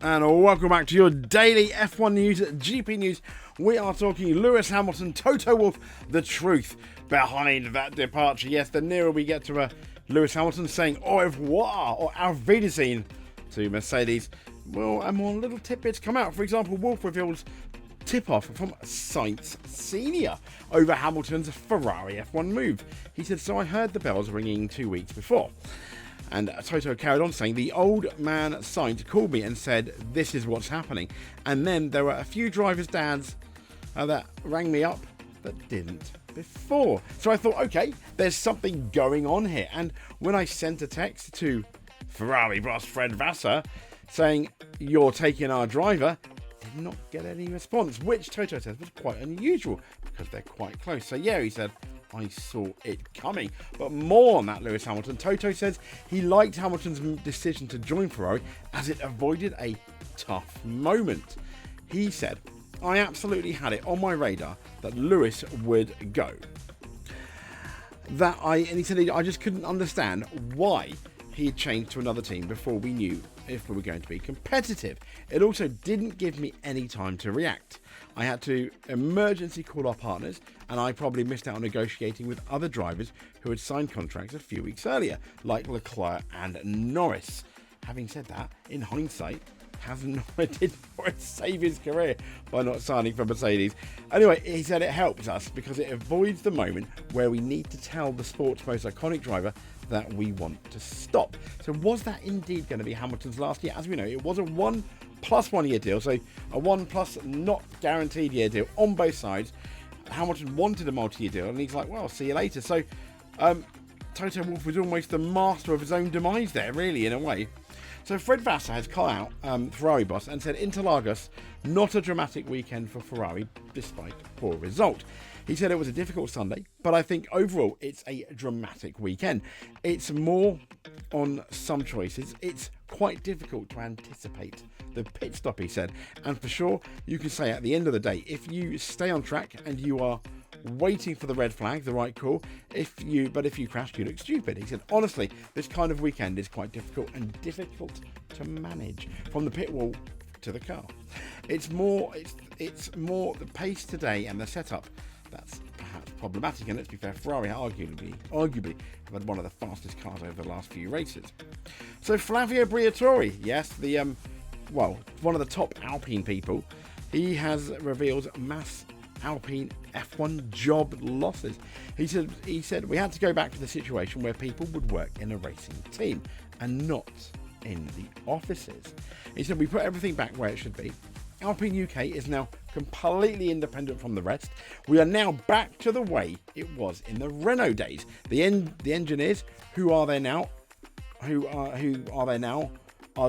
And welcome back to your daily F1 news, GP news. We are talking Lewis Hamilton, Toto Wolf, the truth behind that departure. Yes, the nearer we get to Lewis Hamilton saying au revoir or auf Wiedersehen to Mercedes, well, and more little tidbits come out. For example, Wolf reveals tip-off from Sainz Senior over Hamilton's Ferrari F1 move. He said, "So I heard the bells ringing 2 weeks before." And Toto carried on saying, "The old man Sainz called me and said, this is what's happening. And then there were a few drivers' dads that rang me up that didn't before." So I thought, okay, there's something going on here. And when I sent a text to Ferrari boss Fred Vassar saying, "You're taking our driver," did not get any response, which Toto says was quite unusual because they're quite close. So yeah, he said, "I saw it coming." But more on that, Lewis Hamilton. Toto says he liked Hamilton's decision to join Ferrari as it avoided a tough moment. He said, "I absolutely had it on my radar that Lewis would go. And he said, I just couldn't understand why he had changed to another team before we knew if we were going to be competitive. It also didn't give me any time to react. I had to emergency call our partners, and I probably missed out on negotiating with other drivers who had signed contracts a few weeks earlier, like Leclerc and Norris." Having said that, in hindsight, did Norris save his career by not signing for Mercedes? Anyway, he said it helps us because it avoids the moment where we need to tell the sport's most iconic driver that we want to stop. So was that indeed going to be Hamilton's last year? As we know, it was a 1 + 1 year deal, so a 1 plus not guaranteed year deal on both sides. Hamilton wanted a multi-year deal, and he's like, well, see you later. So Toto Wolff was almost the master of his own demise there, really, in a way. So Fred Vassar has called out Ferrari boss and said, "Interlagos, not a dramatic weekend for Ferrari despite a poor result." He said it was a difficult Sunday, but I think overall it's a dramatic weekend. It's more on some choices. It's quite difficult to anticipate the pit stop, he said. And for sure, you can say at the end of the day, if you stay on track and you are waiting for the red flag, the right call, if you crash, you look stupid. He said, honestly, this kind of weekend is quite difficult and difficult to manage from the pit wall to the car. It's more the pace today and the setup that's perhaps problematic. And let's be fair, Ferrari arguably have had one of the fastest cars over the last few races. So Flavio Briatore, yes, the one of the top Alpine people, he has revealed mass Alpine F1 job losses. He said we had to go back to the situation where people would work in a racing team and not in the offices. He said we put everything back where it should be. Alpine UK is now completely independent from the rest. We are now back to the way it was in the Renault days. The engineers who are there now are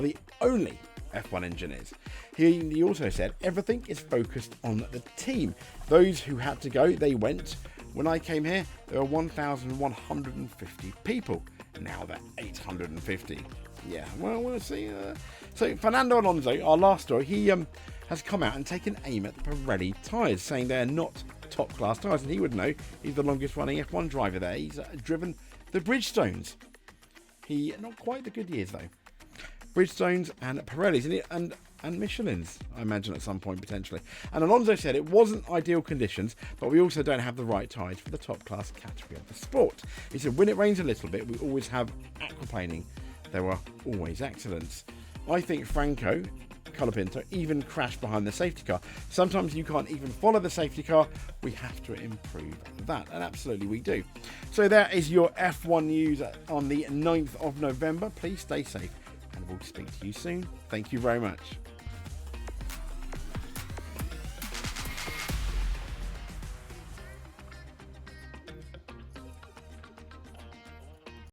the only F1 engineers. He also said everything is focused on the team. Those who had to go, they went. When I came here, there were 1,150 people. Now they're 850. Yeah, well, we'll see. So Fernando Alonso, our last story, he has come out and taken aim at the Pirelli tyres, saying they're not top-class tyres. And he would know, he's the longest-running F1 driver there. He's driven the Bridgestones. Not quite the good years, though. Bridgestones and Pirellis and Michelin's, I imagine, at some point potentially. And Alonso said it wasn't ideal conditions, but we also don't have the right tyres for the top class category of the sport. He said when it rains a little bit, we always have aquaplaning. There are always accidents. I think Franco Colapinto even crashed behind the safety car. Sometimes you can't even follow the safety car. We have to improve that, and absolutely we do. So that is your F1 news on the 9th of November. Please stay safe, and we'll speak to you soon. Thank you very much.